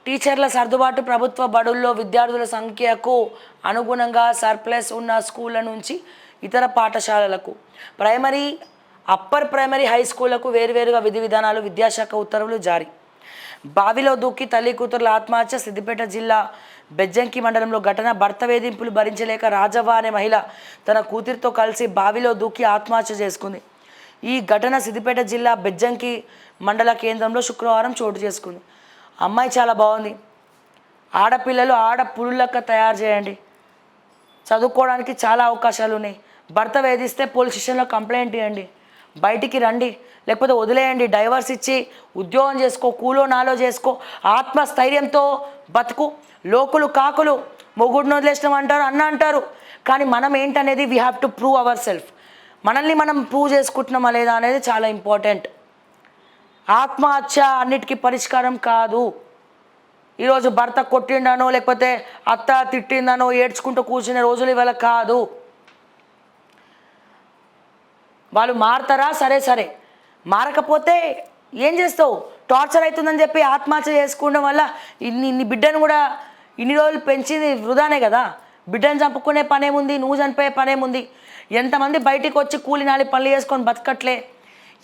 టీచర్ల సర్దుబాటు ప్రభుత్వ బడుల్లో విద్యార్థుల సంఖ్యకు అనుగుణంగా సర్ప్లస్ ఉన్న స్కూళ్ళ నుంచి ఇతర పాఠశాలలకు ప్రైమరీ అప్పర్ ప్రైమరీ హై స్కూళ్లకు వేరువేరుగా విధి విధానాలు విద్యాశాఖ ఉత్తర్వులు జారీ. బావిలో దూకి తల్లి కూతురుల ఆత్మహత్య. సిద్దిపేట జిల్లా బెజ్జంకి మండలంలో ఘటన. భర్త వేధింపులు భరించలేక రాజవ్వ అనే మహిళ తన కూతురితో కలిసి బావిలో దూకి ఆత్మహత్య చేసుకుంది. ఈ ఘటన సిద్దిపేట జిల్లా బెజ్జంకి మండల కేంద్రంలో శుక్రవారం చోటు చేసుకుంది. అమ్మాయి చాలా బాగుంది. ఆడపిల్లలు ఆడ పులులక్క తయారు చేయండి. చదువుకోవడానికి చాలా అవకాశాలు ఉన్నాయి. భర్త వేధిస్తే పోలీస్ స్టేషన్లో కంప్లైంట్ ఇవ్వండి. బయటికి రండి, లేకపోతే వదిలేయండి. డైవర్స్ ఇచ్చి ఉద్యోగం చేసుకో, కూలో నాలో చేసుకో, ఆత్మస్థైర్యంతో బతుకు. లోకులు కాకులు మొగుడిని వదిలేసినాం అంటారు, అన్న అంటారు. కానీ మనం ఏంటనేది we have to prove our self. మనల్ని మనం ప్రూవ్ చేసుకుంటున్నామా లేదా అనేది చాలా ఇంపార్టెంట్. ఆత్మహత్య అన్నిటికీ పరిష్కారం కాదు. ఈరోజు భర్త కొట్టిండనో లేకపోతే అత్త తిట్టిందనో ఏడ్చుకుంటూ కూర్చునే రోజులు ఇవాళ కాదు. వాళ్ళు మారతారా? సరే మారకపోతే ఏం చేస్తావు? టార్చర్ అవుతుందని చెప్పి ఆత్మహత్య చేసుకోవడం వల్ల ఇన్ని బిడ్డను కూడా ఇన్ని రోజులు పెంచింది వృధానే కదా. బిడ్డను చంపుకునే పనేముంది, నువ్వు చనిపోయే పనేముంది? ఎంతమంది బయటికి వచ్చి కూలి నాలి పనులు చేసుకొని బతకట్లే.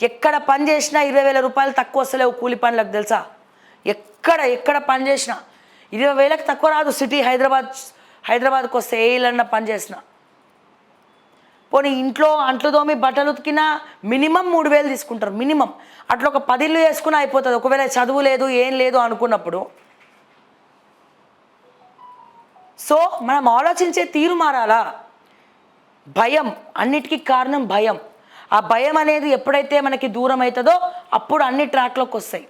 ఎక్కడ పని చేసినా 20,000 రూపాయలు తక్కువ వస్తలేవు కూలి పనులకు తెలుసా. ఎక్కడ పని చేసినా 20,000కి తక్కువ రాదు. సిటీ హైదరాబాద్కి వస్తే ఏ ఇల్లన్నా పని చేసిన, పోనీ ఇంట్లో అంట్లు తోమి బట్టలు ఉతికినా మినిమం 3,000 తీసుకుంటారు. మినిమం అట్లా ఒక 10 ఇల్లు వేసుకుని అయిపోతుంది. ఒకవేళ చదువు లేదు ఏం లేదు అనుకున్నప్పుడు. సో మనం ఆలోచించే తీరు మారాలా. భయం, అన్నిటికీ కారణం భయం. ఆ భయం అనేది ఎప్పుడైతే మనకి దూరం అవుతుందో అప్పుడు అన్ని ట్రాక్లోకి వస్తాయి.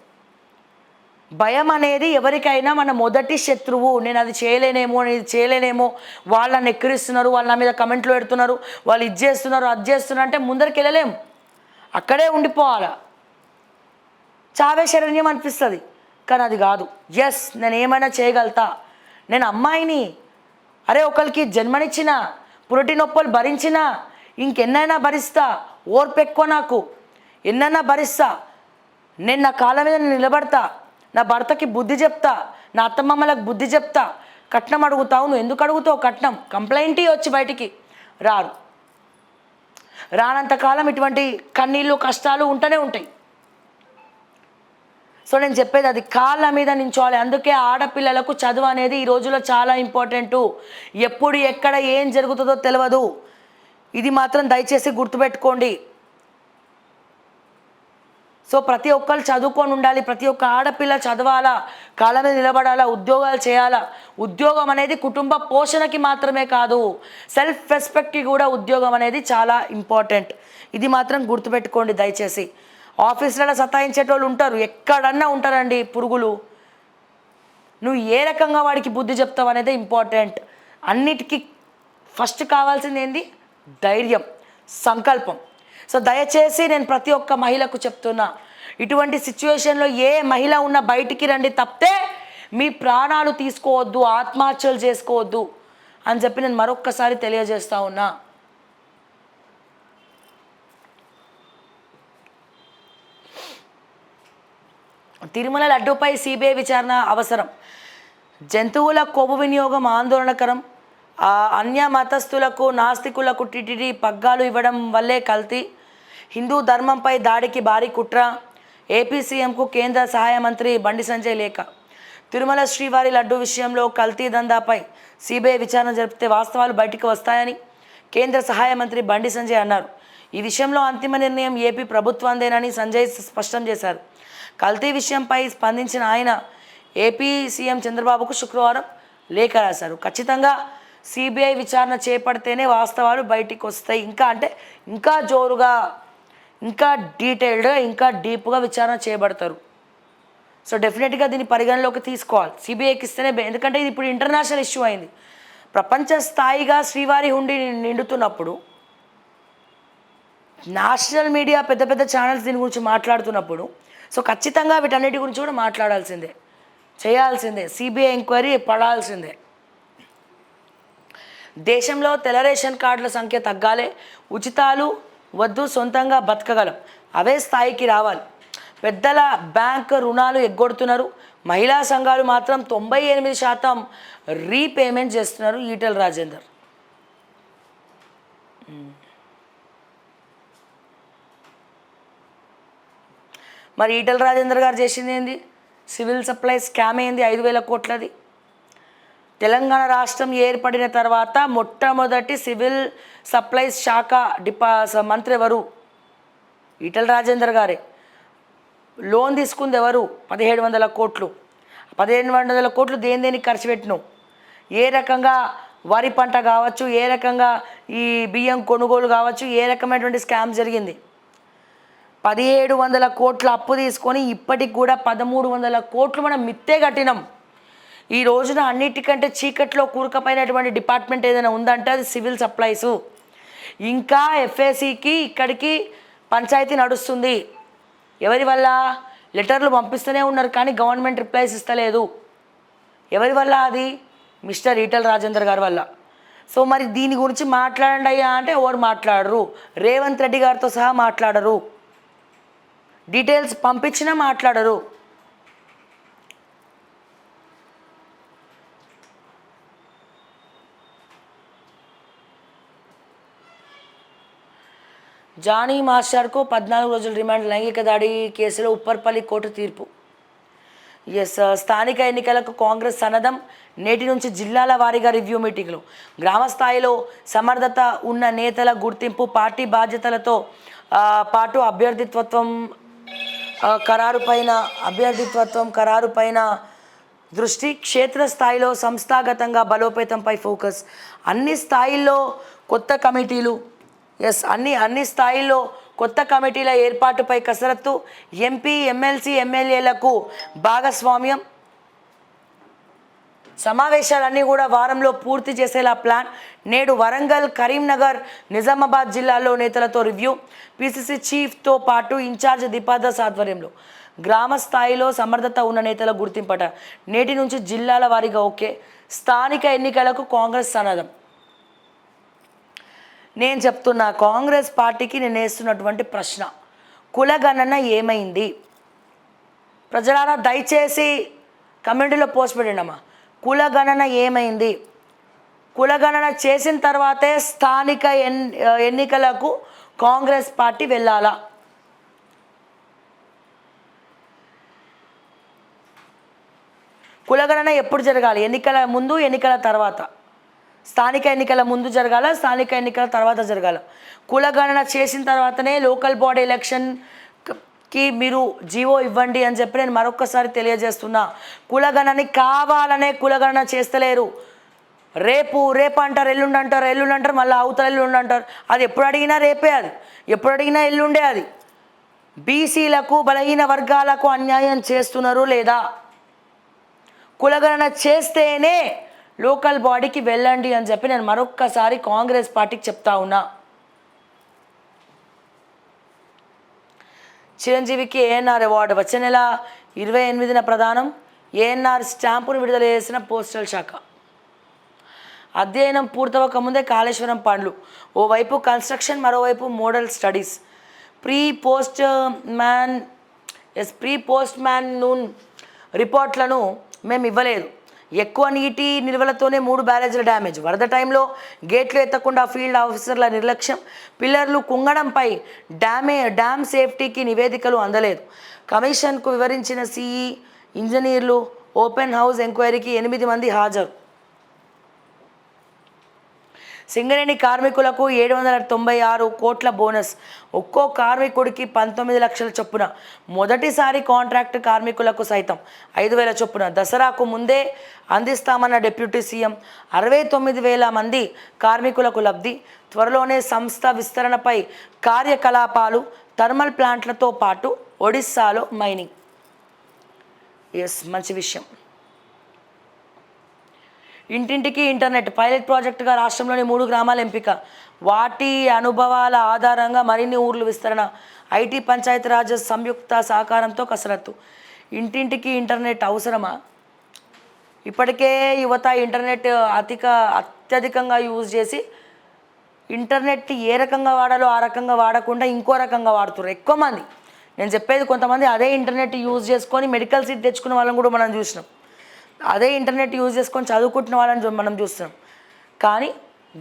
భయం అనేది ఎవరికైనా మన మొదటి శత్రువు. నేను అది చేయలేనేమో, నేను ఇది చేయలేనేమో, వాళ్ళని ఎక్కిరిస్తున్నారు, వాళ్ళ మీద కమెంట్లు పెడుతున్నారు, వాళ్ళు ఇది చేస్తున్నారు అది చేస్తున్నారు అంటే ముందరికి వెళ్ళలేము, అక్కడే ఉండిపోవాలా. చావే శరణ్యం అనిపిస్తుంది, కానీ అది కాదు. ఎస్, నేను ఏమైనా చేయగలుగుతా, నేను అమ్మాయిని, అరే ఒకరికి జన్మనిచ్చిన, పురిటి నొప్పులు భరించిన, ఇంకెన్నైనా భరిస్తా, ఓర్పు ఎక్కువ నాకు, ఎన్నైనా భరిస్తా, నేను నా కాళ్ళ మీద నిలబడతా, నా భర్తకి బుద్ధి చెప్తా, నా అత్తమ్మమ్మలకు బుద్ధి చెప్తా. కట్నం అడుగుతావు, నువ్వు ఎందుకు అడుగుతావు కట్నం? కంప్లైంట్ వచ్చి బయటికి రారు. రానంతకాలం ఇటువంటి కన్నీళ్ళు కష్టాలు ఉంటూనే ఉంటాయి. సో నేను చెప్పేది అది, కాళ్ళ మీద నించోవాలి. అందుకే ఆడపిల్లలకు చదువు అనేది ఈ రోజుల్లో చాలా ఇంపార్టెంటు. ఎప్పుడు ఎక్కడ ఏం జరుగుతుందో తెలియదు. ఇది మాత్రం దయచేసి గుర్తుపెట్టుకోండి. సో ప్రతి ఒక్కరు చదువుకొని ఉండాలి. ప్రతి ఒక్క ఆడపిల్ల చదవాలా, కాళ్ళ మీద నిలబడాలా, ఉద్యోగాలు చేయాలా. ఉద్యోగం అనేది కుటుంబ పోషణకి మాత్రమే కాదు, సెల్ఫ్ రెస్పెక్ట్కి కూడా ఉద్యోగం అనేది చాలా ఇంపార్టెంట్. ఇది మాత్రం గుర్తుపెట్టుకోండి దయచేసి. ఆఫీసులలో సతాయించేటోళ్ళు ఉంటారు, ఎక్కడన్నా ఉంటారండి పురుగులు. నువ్వు ఏ రకంగా వాడికి బుద్ధి చెప్తావు అనేది ఇంపార్టెంట్. అన్నిటికీ ఫస్ట్ కావాల్సింది ఏంది? ధైర్యం, సంకల్పం. సో దయచేసి నేను ప్రతి ఒక్క మహిళకు చెప్తున్నా, ఇటువంటి సిచ్యువేషన్లో ఏ మహిళ ఉన్నా బయటికి రండి. తప్పితే మీ ప్రాణాలు తీసుకోవద్దు, ఆత్మహత్యలు చేసుకోవద్దు అని చెప్పి నేను మరొక్కసారి తెలియజేస్తా ఉన్నా. తిరుమల లడ్డూపై సిబిఐ విచారణ అవసరం. జంతువుల కొవ్వు వినియోగం ఆందోళనకరం. అన్య మతస్థులకు నాస్తికులకు టిటిడి పగ్గాలు ఇవ్వడం వల్లే కల్తీ. హిందూ ధర్మంపై దాడికి భారీ కుట్ర. ఏపీ సీఎంకు కేంద్ర సహాయ మంత్రి బండి సంజయ్ లేఖ. తిరుమల శ్రీవారి లడ్డు విషయంలో కల్తీ దందాపై సిబిఐ విచారణ జరిపితే వాస్తవాలు బయటికి వస్తాయని కేంద్ర సహాయ మంత్రి బండి సంజయ్ అన్నారు. ఈ విషయంలో అంతిమ నిర్ణయం ఏపీ ప్రభుత్వందేనని సంజయ్ స్పష్టం చేశారు. కల్తీ విషయంపై స్పందించిన ఆయన ఏపీ సీఎం చంద్రబాబుకు శుక్రవారం లేఖ రాశారు. ఖచ్చితంగా సిబిఐ విచారణ చేపడితేనే వాస్తవాలు బయటికి వస్తాయి. ఇంకా జోరుగా, ఇంకా డీటెయిల్డ్గా, ఇంకా డీప్గా విచారణ చేయబడతారు. సో డెఫినెట్గా దీన్ని పరిగణలోకి తీసుకోవాలి. సిబిఐకి ఇస్తేనే, ఎందుకంటే ఇది ఇప్పుడు ఇంటర్నేషనల్ ఇష్యూ అయింది. ప్రపంచ స్థాయిగా శ్రీవారి హుండీ నిండుతున్నప్పుడు, నేషనల్ మీడియా పెద్ద పెద్ద ఛానల్స్ దీని గురించి మాట్లాడుతున్నప్పుడు, సో ఖచ్చితంగా వీటన్నిటి గురించి కూడా మాట్లాడాల్సిందే, చేయాల్సిందే, సిబిఐ ఎంక్వైరీ పడాల్సిందే. దేశంలో తెల్ల రేషన్ కార్డుల సంఖ్య తగ్గాలి. ఉచితాలు వద్దు, సొంతంగా బతకగలం, అవే స్థాయికి రావాలి. పెద్దల బ్యాంక్ రుణాలు ఎగ్గొడుతున్నారు. మహిళా సంఘాలు మాత్రం 98% రీపేమెంట్ చేస్తున్నారు ఈటెల రాజేందర్. మరి ఈటెల రాజేందర్ గారు చేసింది ఏంది? సివిల్ సప్లై స్కామ్ ఏంది 5,000 కోట్లది? తెలంగాణ రాష్ట్రం ఏర్పడిన తర్వాత మొట్టమొదటి సివిల్ సప్లైస్ శాఖ మంత్రి ఎవరు? ఈటెల రాజేందర్ గారే. లోన్ తీసుకుంది ఎవరు? 1,700 కోట్లు. 1,700 కోట్లు దేనికి ఖర్చు పెట్టినావు? ఏ రకంగా వరి పంట కావచ్చు, ఏ రకంగా ఈ బియ్యం కొనుగోలు కావచ్చు, ఏ రకమైనటువంటి స్కామ్ జరిగింది? 1,700 కోట్ల అప్పు తీసుకొని ఇప్పటికి కూడా 1,300 కోట్లు మనం మిత్తే కట్టినాం. ఈ రోజున అన్నిటికంటే చీకట్లో కూరుకపోయినటువంటి డిపార్ట్మెంట్ ఏదైనా ఉందంటే అది సివిల్ సప్లైసు. ఇంకా ఎఫ్ఏసికి ఇక్కడికి పంచాయతీ నడుస్తుంది. ఎవరి వల్ల? లెటర్లు పంపిస్తూనే ఉన్నారు కానీ గవర్నమెంట్ రిప్లైస్ ఇస్తలేదు. ఎవరి వల్ల? అది మిస్టర్ ఈటెల రాజేందర్ గారి వల్ల. సో మరి దీని గురించి మాట్లాడండి అయ్యా అంటే ఎవరు మాట్లాడరు. రేవంత్ రెడ్డి గారితో సహా మాట్లాడరు. డీటెయిల్స్ పంపించినా మాట్లాడరు. జానీ మాస్టర్కు 14 రోజుల రిమాండ్. లైంగిక దాడి కేసులో ఉప్పర్పల్లి కోర్టు తీర్పు. స్థానిక ఎన్నికలకు కాంగ్రెస్ సన్నద్ధం. నేటి నుంచి జిల్లాల వారీగా రివ్యూ మీటింగ్లు. గ్రామ స్థాయిలో సమర్థత ఉన్న నేతల గుర్తింపు, పార్టీ బాధ్యతలతో పాటు అభ్యర్థిత్వం ఖరారుపైన దృష్టి. క్షేత్రస్థాయిలో సంస్థాగతంగా బలోపేతంపై ఫోకస్. అన్ని స్థాయిల్లో కొత్త కమిటీలు. అన్ని స్థాయిల్లో కొత్త కమిటీల ఏర్పాటుపై కసరత్తు. ఎంపీ, ఎమ్మెల్సీ, ఎమ్మెల్యేలకు భాగస్వామ్యం. సమావేశాలన్నీ కూడా వారంలో పూర్తి చేసేలా ప్లాన్. నేడు వరంగల్, కరీంనగర్, నిజామాబాద్ జిల్లాల్లో నేతలతో రివ్యూ. పిసిసి చీఫ్తో పాటు ఇన్ఛార్జ్ దీపాదాస్ ఆధ్వర్యంలో గ్రామ స్థాయిలో సమర్థత ఉన్న నేతల గుర్తింపట. నేటి నుంచి జిల్లాల వారీగా ఓకే. స్థానిక ఎన్నికలకు కాంగ్రెస్ సన్నద్ధం. నేను చెప్తున్నా కాంగ్రెస్ పార్టీకి నేను వేస్తున్నటువంటి ప్రశ్న, కులగణన ఏమైంది? ప్రజలారా దయచేసి కమ్యూనిటీలో పోస్ట్ పెట్టండమ్మా. కులగణన ఏమైంది? కులగణన చేసిన తర్వాతే స్థానిక ఎన్నికలకు కాంగ్రెస్ పార్టీ వెళ్ళాలా? కులగణన ఎప్పుడు జరగాలి? ఎన్నికల ముందు, ఎన్నికల తర్వాత. స్థానిక ఎన్నికల ముందు జరగాల, స్థానిక ఎన్నికల తర్వాత జరగాల. కులగణన చేసిన తర్వాతనే లోకల్ బాడీ ఎలక్షన్కి మీరు జీవో ఇవ్వండి అని చెప్పి నేను మరొకసారి తెలియజేస్తున్నా. కులగణని కావాలనే కులగణన చేస్తలేరు. రేపు అంటారు, ఎల్లుండి అంటారు, మళ్ళీ అవతల ఎల్లుండి అంటారు. అది ఎప్పుడు అడిగినా రేపే, అది ఎప్పుడు అడిగినా ఎల్లుండే. అది బీసీలకు, బలహీన వర్గాలకు అన్యాయం చేస్తున్నారు లేదా? కులగణన చేస్తేనే లోకల్ బాడీకి వెళ్ళండి అని చెప్పి నేను మరొక్కసారి కాంగ్రెస్ పార్టీకి చెప్తా ఉన్నా. చిరంజీవికి ఏఎన్ఆర్ అవార్డు వచ్చే నెల 28న ప్రదానం. ఏఎన్ఆర్ స్టాంపును విడుదల చేసిన పోస్టల్ శాఖ. అధ్యయనం పూర్తవక ముందే కాళేశ్వరం పనులు. ఓవైపు కన్స్ట్రక్షన్, మరోవైపు మోడల్ స్టడీస్. ప్రీ పోస్ట్ మ్యాన్ నూన్ రిపోర్ట్లను మేము ఇవ్వలేదు. ఎక్కువ నీటి నిల్వలతోనే 3 బ్యారేజ్ల డ్యామేజ్. వరద టైంలో గేట్లు ఎత్తకుండా ఫీల్డ్ ఆఫీసర్ల నిర్లక్ష్యం. పిల్లర్లు కుంగడంపై డ్యామ్ సేఫ్టీకి నివేదికలు అందలేదు. కమిషన్కు వివరించిన సిఈ, ఇంజనీర్లు. ఓపెన్ హౌస్ ఎంక్వైరీకి 8 మంది హాజరు. సింగరేణి కార్మికులకు 796 కోట్ల బోనస్. ఒక్కో కార్మికుడికి 19 లక్షల చొప్పున. మొదటిసారి కాంట్రాక్ట్ కార్మికులకు సైతం 5,000 చొప్పున. దసరాకు ముందే అందిస్తామన్న డిప్యూటీ సీఎం. 69,000 మంది కార్మికులకు లబ్ధి. త్వరలోనే సంస్థ విస్తరణపై కార్యకలాపాలు. థర్మల్ ప్లాంట్లతో పాటు ఒడిస్సాలో మైనింగ్. మంచి విషయం. ఇంటింటికి ఇంటర్నెట్ పైలట్ ప్రాజెక్టుగా రాష్ట్రంలోని 3 గ్రామాల ఎంపిక. వాటి అనుభవాల ఆధారంగా మరిన్ని ఊర్లు విస్తరణ. ఐటీ, పంచాయతీరాజ్ సంయుక్త సహకారంతో కసరత్తు. ఇంటింటికి ఇంటర్నెట్ అవసరమా? ఇప్పటికే యువత ఇంటర్నెట్ అత్యధికంగా యూజ్ చేసి ఇంటర్నెట్ ఏ రకంగా వాడాలో ఆ రకంగా వాడకుండా ఇంకో రకంగా వాడుతున్నారు ఎక్కువ మంది. నేను చెప్పేది కొంతమంది అదే ఇంటర్నెట్ యూజ్ చేసుకొని మెడికల్ సీట్ తెచ్చుకున్న వాళ్ళని కూడా మనం చూసినాం, అదే ఇంటర్నెట్ యూజ్ చేసుకొని చదువుకుంటున్న వాళ్ళని మనం చూస్తున్నాం. కానీ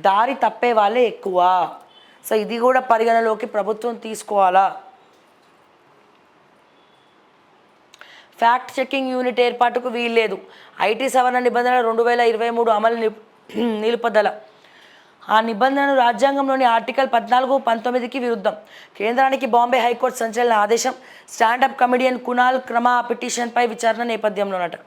దారి తప్పే వాళ్ళే ఎక్కువ. సో ఇది కూడా పరిగణలోకి ప్రభుత్వం తీసుకోవాలా. ఫ్యాక్ట్ చెకింగ్ యూనిట్ ఏర్పాటుకు వీల్లేదు. ఐటీ సవరణ నిబంధనలు 2023 అమలు నిలుపుదల. ఆ నిబంధనలు రాజ్యాంగంలోని ఆర్టికల్ 14, 19కి విరుద్ధం. కేంద్రానికి బాంబే హైకోర్టు సంచలన ఆదేశం. స్టాండప్ కమెడియన్ కునాల్ క్రమా పిటిషన్పై విచారణ నేపథ్యంలోనట.